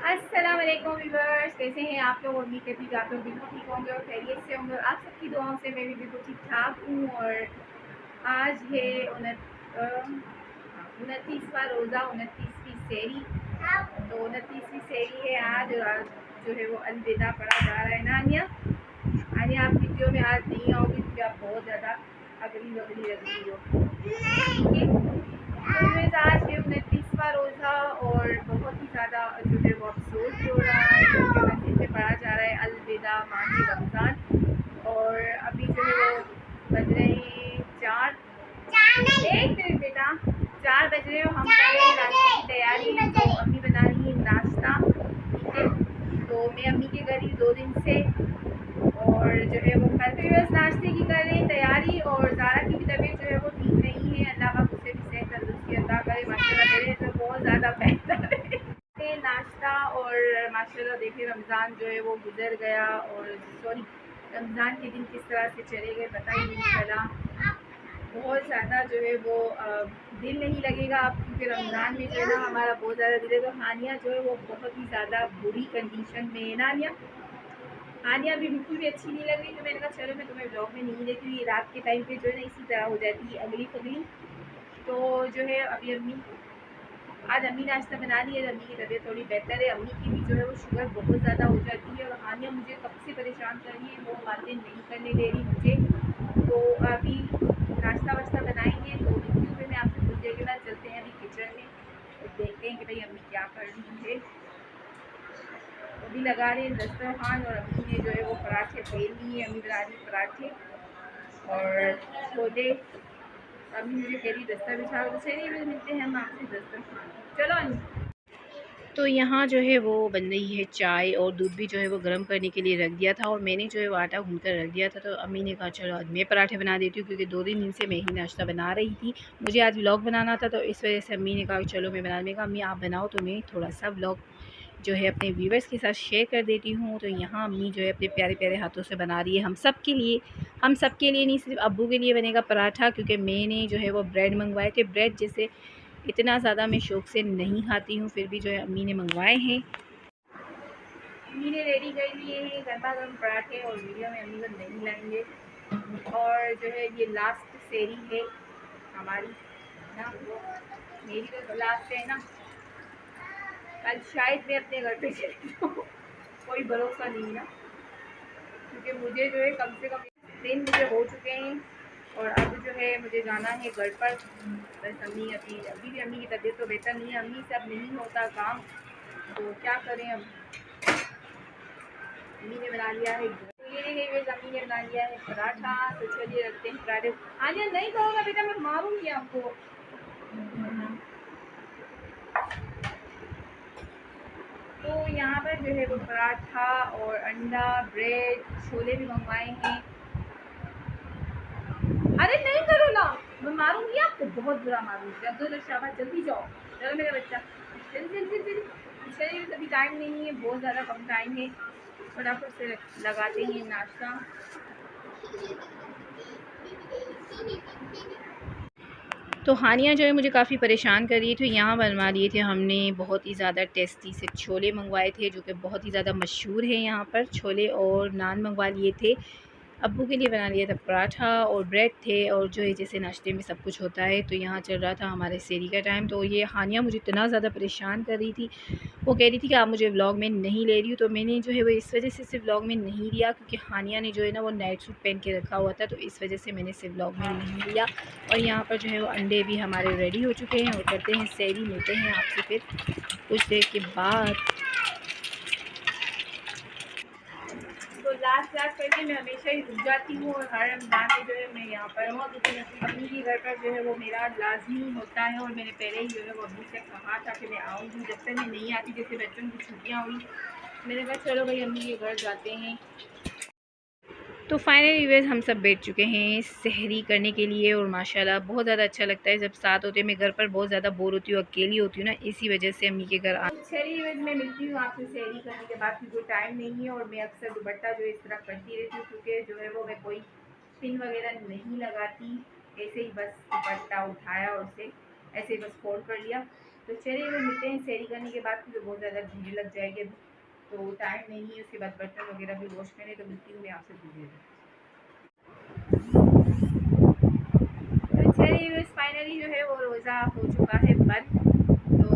अस्सलाम वालेकुम व्यूअर्स, कैसे हैं आप लोग। उम्मीद करती हूँ कि आप लोग बिल्कुल ठीक होंगे और खैरियत से होंगे और आप सबकी दुआओं से मैं भी बिल्कुल ठीक ठाक हूँ। और आज है 29वां रोज़ा, 29वीं सेरी। तो 29वीं सेरी है आज, और आज जो है वो अलविदा पढ़ा जा रहा है ना आनिया। आनिया, आप वीडियो में आज नहीं आओगी क्योंकि आप बहुत ज़्यादा अगली बगली लग रही हो। ठीक है, तो आज है 29वां रोज़ा और बहुत ही ज़्यादा जो है वो अफसोस भी हो रहा है क्योंकि मस्जिद में पढ़ा जा रहा है अलविदा माही रमज़ान। और अभी जो है वो बज रहे हैं 4। एक मिनट बेटा, 4 बज रहे हो, हम कर रहे हैं नाश्ते की तैयारी। तो अम्मी बना रही है नाश्ता। ठीक है, तो मैं अम्मी के घर ही 2 दिन से, और जो है वो कल भी बस नाश्ते की कर रहे हैं तैयारी। और ज़ारा की भी तबीयत जो है वो ठीक नहीं है, अल्लाह पाक उसे भी सेहत तंदुरुस्ती अता करे माशाल्लाह। मेरे तो बहुत ज़्यादा बेहतर है नाश्ता। और माशाल्लाह देखिए रमज़ान जो है वो गुजर गया, और सॉरी, रमज़ान के दिन किस तरह से चले गए पता ही नहीं चला। बहुत ज़्यादा जो है वो दिल नहीं लगेगा अब, क्योंकि रमज़ान में जो है ना हमारा बहुत ज़्यादा दिल है। तो हानिया जो है वो बहुत ही ज़्यादा बुरी कंडीशन में है ना आनिया। आनिया अभी बिल्कुल भी अच्छी नहीं लग रही, तो मैंने कहा चलो मैं तुम्हें ब्लॉग में नहीं देती हूँ। ये रात के टाइम पे जो है ना इसी तरह हो जाती है अगली फगली। तो जो है अभी अम्मी, आज अम्मी नाश्ता बना रही है। अम्मी की तबीयत थोड़ी बेहतर है। अम्मी की भी जो है वो शुगर बहुत ज़्यादा हो जाती है, और हानिया मुझे कब से परेशान कर रही है, वो बातें नहीं करने दे रही मुझे। तो अभी नाश्ता वाश्ता बनाएंगे तो मिलती हूँ फिर मैं आपसे कुछ देर के बाद। चलते हैं अभी किचन में और देखते हैं कि भाई अम्मी क्या कर रही है। अभी लगा रहे हैं दस्तरखान, और अम्मी ने जो है वो पराठे बेल लिए। अम्मी बना रही पराठे और छोले। अभी मुझे कह रही दस्तर बिछा, तो चलिए फिर मिलते हैं हम आपसे दस्तरखान। चलो अम्मी। तो यहाँ जो है वो बन रही है चाय, और दूध भी जो है वो गर्म करने के लिए रख दिया था, और मैंने जो है वो आटा गूँध कर रख दिया था। तो अम्मी ने कहा चलो आज मैं पराठे बना देती हूँ, क्योंकि 2 दिन से मैं ही नाश्ता बना रही थी। मुझे आज व्लॉग बनाना था, तो इस वजह से अम्मी ने कहा चलो मैं बना। मैं कहा अम्मी आप बनाओ, तो मैं थोड़ा सा व्लॉग जो है अपने व्यूवर्स के साथ शेयर कर देती हूँ। तो यहाँ अम्मी जो है अपने प्यारे प्यारे हाथों से बना रही है हम सब के लिए। हम सब के लिए नहीं, सिर्फ अब्बू के लिए बनेगा पराठा, क्योंकि मैंने जो है वो ब्रेड मंगवाए थे। ब्रेड जैसे इतना ज़्यादा मैं शौक़ से नहीं खाती हूँ, फिर भी जो है अम्मी ने मंगवाए हैं। अम्मी ने रेडी कर लिए हैं गर्मा गर्म पराठे, और वीडियो में अम्मी लोग नहीं लाएंगे। और जो है ये लास्ट सेरी है हमारी ना, मेरी तो लास्ट है ना। कल शायद मैं अपने घर पे चली जाऊँ, कोई भरोसा नहीं ना, क्योंकि मुझे जो है कम से कम 3 मुझे हो चुके हैं, और अब जो है मुझे जाना है घर पर। बस अम्मी अभी भी अम्मी की तबीयत तो बेहतर नहीं है। अम्मी से अब नहीं होता काम, तो क्या करें अब। अम्मी ने बना लिया है, तो ये है अम्मी ने बना लिया है पराठा। तो चलिए रखते हैं पराठे। आज नहीं कहोगा बेटा, मैं मारूंगी आपको। तो यहाँ पर जो है वो पराठा और अंडा, ब्रेड, छोले भी मंगवाए हैं। अरे नहीं करो ना, मैं मारूंगी आपको, बहुत बुरा मारूंगी। अब दो शाबाश, जल्दी जाओ, चलो मेरा बच्चा, जल्दी जल्दी जल्दी। चलिए अभी टाइम नहीं है, बहुत ज़्यादा कम टाइम है, फटाफट से लगाते हैं नाश्ता। तो हानिया जो है मुझे काफ़ी परेशान कर रही थी। यहाँ बनवा लिए थे हमने बहुत ही ज़्यादा टेस्टी से छोले मंगवाए थे, जो कि बहुत ही ज़्यादा मशहूर है यहाँ पर। छोले और नान मंगवा लिए थे। अब्बू के लिए बना लिया था पराठा, और ब्रेड थे, और जो है जैसे नाश्ते में सब कुछ होता है। तो यहाँ चल रहा था हमारे सेरी का टाइम। तो ये हानिया मुझे इतना ज़्यादा परेशान कर रही थी, वो कह रही थी कि आप मुझे व्लॉग में नहीं ले रही हो। तो मैंने जो है वो इस वजह से सिर्फ व्लॉग में नहीं लिया, क्योंकि हानिया ने जो है ना वो नाइट सूट पहन के रखा हुआ था, तो इस वजह से मैंने सिर्फ व्लॉग में नहीं लिया। और यहाँ पर जो है वो अंडे भी हमारे रेडी हो चुके हैं, और करते हैं सेरी। मिलते हैं आपसे फिर कुछ देर के बाद। तो लास्ट करके मैं हमेशा ही रुक जाती हूँ, और हर रमज़ान में जो है मैं यहाँ पर हूँ, क्योंकि अम्मी के घर पर जो है वो मेरा लाजमी होता है। और मैंने पहले ही जो है वो अम्मी से कहा था कि मैं आऊँगी, जब तक मैं नहीं आती, जैसे बच्चों की छुट्टियाँ हुई, मैंने कहा चलो भाई अम्मी के घर जाते हैं। तो फाइनली व्यूअर्स हम सब बैठ चुके हैं सहरी करने के लिए, और माशाल्लाह बहुत ज़्यादा अच्छा लगता है जब साथ होते हैं। मैं घर पर बहुत ज़्यादा बोर होती हूँ, अकेली होती हूँ ना, इसी वजह से अम्मी के घर चलिए व्यूअर्स, मैं मिलती हूँ आपसे सहरी करने के बाद, क्योंकि टाइम नहीं है। और मैं अक्सर दुपट्टा जो इस तरह करती रहती हूँ, क्योंकि जो है वो मैं कोई पिन वगैरह नहीं लगाती, ऐसे ही बस दुपट्टा उठाया और उसे ऐसे ही बस फोल्ड कर लिया। तो चलिए वो मिलते हैं सहरी करने के बाद, क्योंकि बहुत ज़्यादा भीड़ लग जाएगी अभी, तो टाइम नहीं है। उसके बाद बर्तन वगैरह भी वॉश करें, तो मिलती हूँ मैं आपसे थोड़ी देर। तो चलिए फाइनली जो है वो रोज़ा हो चुका है बंद। तो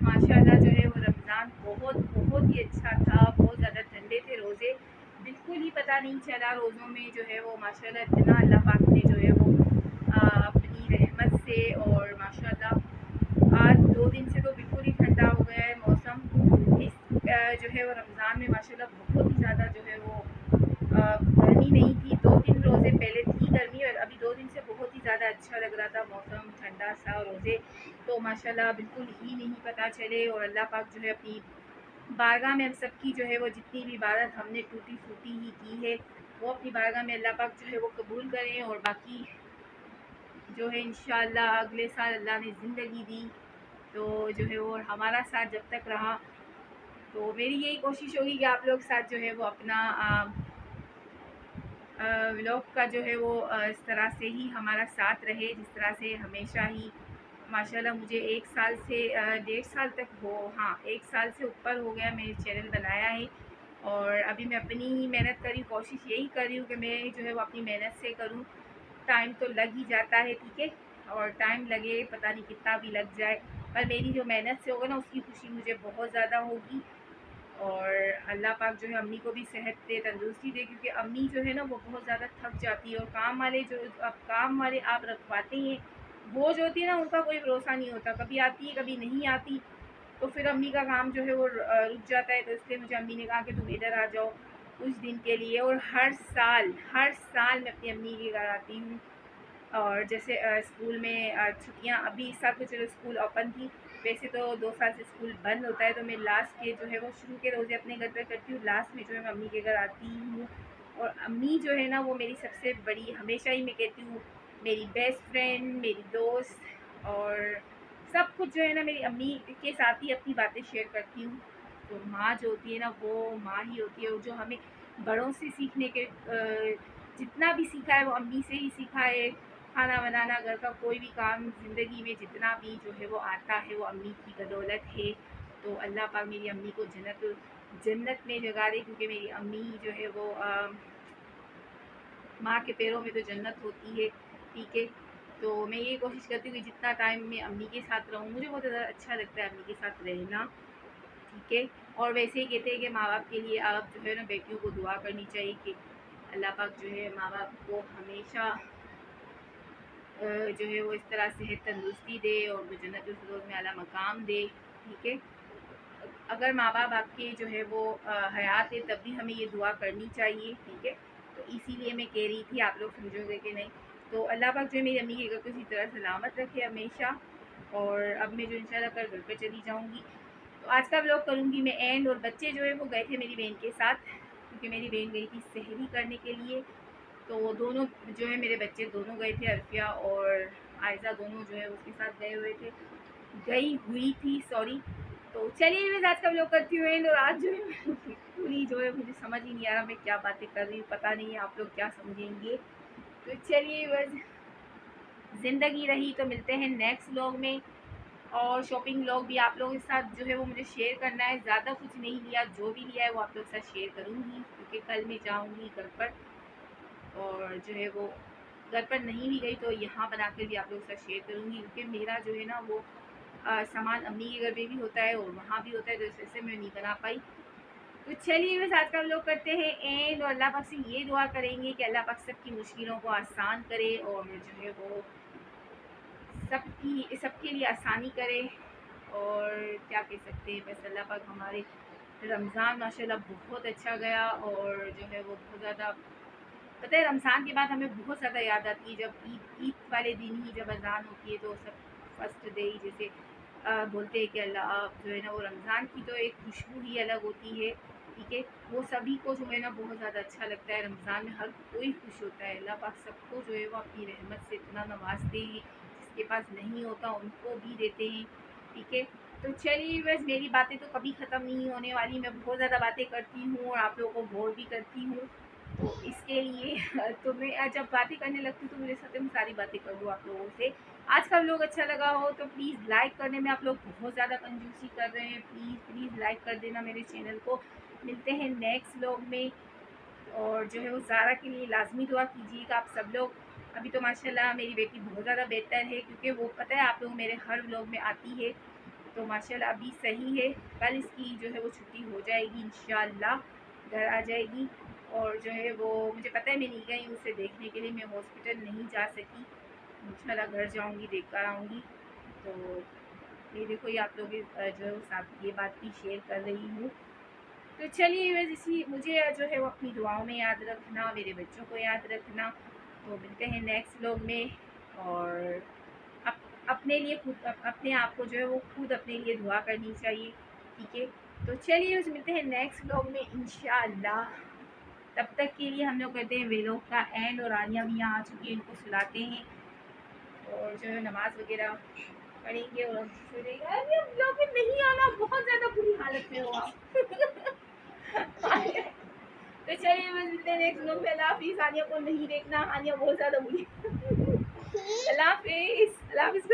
माशाल्लाह जो है वो रमज़ान बहुत बहुत ही अच्छा था। बहुत ज़्यादा ठंडे थे रोज़े, बिल्कुल ही पता नहीं चला रोज़ों में जो है वो माशाल्लाह इतना अल्लाह पाक ने जो है वो अपनी रहमत से, और माशाल्लाह आज 2 दिन से तो बिल्कुल ही ठंडा हो गया है मौसम। इस जो है वो रमज़ान में माशाल्लाह बहुत ही ज़्यादा जो है वो गर्मी नहीं थी। 2 दिन रोज़े पहले थी गर्मी, और अभी 2 दिन से बहुत ही ज़्यादा अच्छा लग रहा था मौसम, ठंडा सा रोज़े। तो माशाल्लाह बिल्कुल ही नहीं पता चले, और अल्लाह पाक जो है अपनी बारगाह में हम सबकी जो है वो जितनी भी इबादत हमने टूटी फूटी ही की है, वो अपनी बारगाह में अल्लाह पाक जो है वो कबूल करें। और बाकी जो है इंशाअल्लाह अगले साल अल्लाह ने ज़िंदगी दी तो जो है वो हमारा साथ जब तक रहा, तो मेरी यही कोशिश होगी कि आप लोग साथ जो है वो अपना व्लॉग का जो है वो इस तरह से ही हमारा साथ रहे, जिस तरह से हमेशा ही माशाल्लाह मुझे 1 साल से 1.5 साल तक हो, हाँ 1 साल से ऊपर हो गया मेरे चैनल बनाया है। और अभी मैं अपनी ही मेहनत करी, कोशिश यही कर रही हूँ कि मैं जो है वो अपनी मेहनत से करूँ। टाइम तो लग ही जाता है, ठीक है, और टाइम लगे पता नहीं कितना भी लग जाए, पर मेरी जो मेहनत से होगा ना उसकी खुशी मुझे बहुत ज़्यादा होगी। और अल्लाह पाक जो है अम्मी को भी सेहत दे, तंदुरुस्ती दे, क्योंकि अम्मी जो है ना वो बहुत ज़्यादा थक जाती है। और काम वाले जो अब काम वाले आप रखवाते हैं, वो जो होती है ना उनका कोई भरोसा नहीं होता, कभी आती है कभी नहीं आती, तो फिर अम्मी का काम जो है वो रुक जाता है। तो इसलिए मुझे अम्मी ने कहा कि तुम इधर आ जाओ कुछ दिन के लिए। और हर साल मैं अपनी अम्मी के घर आती हूँ। और जैसे स्कूल में छुट्टियाँ, अभी इस साल तो चलो स्कूल ओपन थी, वैसे तो 2 साल से स्कूल बंद होता है, तो मैं लास्ट के जो है वो शुरू के रोज़े अपने घर पे करती हूँ, लास्ट में जो है मैं अम्मी के घर आती हूँ। और अम्मी जो है ना वो मेरी सबसे बड़ी, हमेशा ही मैं कहती हूँ, मेरी बेस्ट फ्रेंड, मेरी दोस्त, और सब कुछ जो है ना मेरी अम्मी के साथ ही अपनी बातें शेयर करती हूँ। तो माँ जो होती है ना वो माँ ही होती है, जो हमें बड़ों से सीखने के जितना भी सीखा है वो अम्मी से ही सीखा है। खाना बनाना, घर का कोई भी काम, ज़िंदगी में जितना भी जो है वो आता है वो अम्मी की बदौलत है। तो अल्लाह पाक मेरी अम्मी को जन्नत में जगा दे, क्योंकि मेरी अम्मी जो है वो माँ के पैरों में तो जन्नत होती है, ठीक है। तो मैं ये कोशिश करती हूँ कि जितना टाइम मैं अम्मी के साथ रहूँ, मुझे बहुत ज़्यादा अच्छा लगता है अम्मी के साथ रहना, ठीक है। और वैसे ही कहते हैं कि माँ बाप के लिए आप जो है ना बेटियों को दुआ करनी चाहिए कि अल्लाह पाक जो है माँ बाप को हमेशा जो है वो इस तरह सेहत तंदुरुस्ती दे, और वो जन्नतुल फिरदौस में आला मकाम दे, ठीक है। अगर माँ बाप आपके जो है वो हयात है तब भी हमें ये दुआ करनी चाहिए, ठीक है। तो इसीलिए मैं कह रही थी, आप लोग समझोगे कि नहीं। तो अल्लाह पाक जो है मेरी अम्मी के घर को इसी तरह सलामत रखे हमेशा। और अब मैं जो इंशाल्लाह कल घर पर चली जाऊँगी, तो आज का व्लॉग करूँगी मैं एंड। और बच्चे जो है वो गए थे मेरी बहन के साथ, क्योंकि मेरी बहन गई थी सहरी करने के लिए। तो वो दोनों जो है मेरे बच्चे दोनों गए थे, अरफिया और आयज़ा दोनों जो है उसके साथ गए हुए थे, गई हुई थी सॉरी। तो चलिए मैं आज का व्लॉग करती हूँ एंड। और आज जो है पूरी जो है मुझे समझ ही नहीं आ रहा मैं क्या बातें कर रही हूँ, पता नहीं आप लोग क्या समझेंगे। तो चलिए बस ज़िंदगी रही तो मिलते हैं नेक्स्ट व्लॉग में। और शॉपिंग व्लॉग भी आप लोगों के साथ जो है वो मुझे शेयर करना है, ज़्यादा कुछ नहीं लिया, जो भी लिया है वो आप लोग के साथ शेयर करूँगी, क्योंकि कल मैं जाऊँगी घर पर। और जो है वो घर पर नहीं भी गई तो यहाँ बनाकर भी आप लोगों के साथ शेयर करूँगी, क्योंकि मेरा जो है ना वो सामान अम्मी के घर पे भी होता है और वहाँ भी होता है, तो इस वजह से मैं नहीं बना पाई। तो चलिए बस आज का हम लोग करते हैं एंड। और अल्लाह पाक से ये दुआ करेंगे कि अल्लाह पाक सबकी मुश्किलों को आसान करे, और जो है वो सबके लिए आसानी करे। और क्या कह सकते हैं, बस अल्लाह पाक हमारे रमज़ान माशाल्लाह बहुत अच्छा गया। और जो है वो बहुत ज़्यादा, पता है रमज़ान के बाद हमें बहुत ज़्यादा याद आती है जब ईद वाले दिन ही जब अज़ान होती है, तो सब फर्स्ट डे ही जैसे बोलते हैं कि अल्लाह जो है ना वो रमज़ान की तो एक खुशबू ही अलग होती है, ठीक है। वो सभी को जो है ना बहुत ज़्यादा अच्छा लगता है, रमज़ान में हर कोई खुश होता है। अल्लाह पाक सबको जो है वो अपनी रहमत से इतना नवाजते हैं, जिसके पास नहीं होता उनको भी देते हैं, ठीक है। तो चलिए बस मेरी बातें तो कभी ख़त्म नहीं होने वाली, मैं बहुत ज़्यादा बातें करती हूँ और आप लोगों को बोर भी करती हूँ। तो इसके लिए तो मैं जब बातें करने लगती हूँ तो मेरे साथ मैं सारी बातें कर लूँ आप लोगों से। आज का व्लॉग अच्छा लगा हो तो प्लीज़ लाइक करने में आप लोग बहुत ज़्यादा कंजूसी कर रहे हैं। प्लीज़ प्लीज़ लाइक कर देना मेरे चैनल को। मिलते हैं नेक्स्ट व्लॉग में। और जो है वो ज़ारा के लिए लाजमी दुआ कीजिएगा आप सब लोग। अभी तो माशाल्लाह मेरी बेटी बहुत ज़्यादा बेहतर है, क्योंकि वो पता है आप लोग मेरे हर व्लॉग में आती है, तो माशाल्लाह अभी सही है। कल इसकी जो है वो छुट्टी हो जाएगी इंशाल्लाह, घर आ जाएगी। और जो है वो मुझे पता है मैं नहीं गई उसे देखने के लिए, मैं हॉस्पिटल नहीं जा सकी। इंशाल्लाह घर जाऊंगी, देख कर आऊँगी। तो ये देखो ये आप लोग जो है वो साथ ये बात भी शेयर कर रही हूँ। तो चलिए बस इसी मुझे जो है वो अपनी दुआओं में याद रखना, मेरे बच्चों को याद रखना। तो मिलते हैं नेक्स्ट व्लॉग में। और अपने लिए खुद अपने आप को जो है वो खुद अपने लिए दुआ करनी चाहिए, ठीक है। तो चलिए बस मिलते हैं नेक्स्ट व्लॉग में इंशाअल्लाह। तब तक के लिए हम लोग करते हैं व्लॉग का एंड। और आनिया भी यहाँ आ चुकी है, इनको सुलाते हैं और जो है नमाज वगैरह पढ़ेंगे और व्लॉग में नहीं आना, बहुत ज़्यादा बुरी हालत में हो आप। तो चलिए बस मिलते हैं नेक्स्ट व्लॉग में। अल्लाह हाफिज़। आनिया को नहीं देखना, आनिया बहुत ज़्यादा बुरी। अल्लाह हाफिज़। अल्लाह हाफिज़।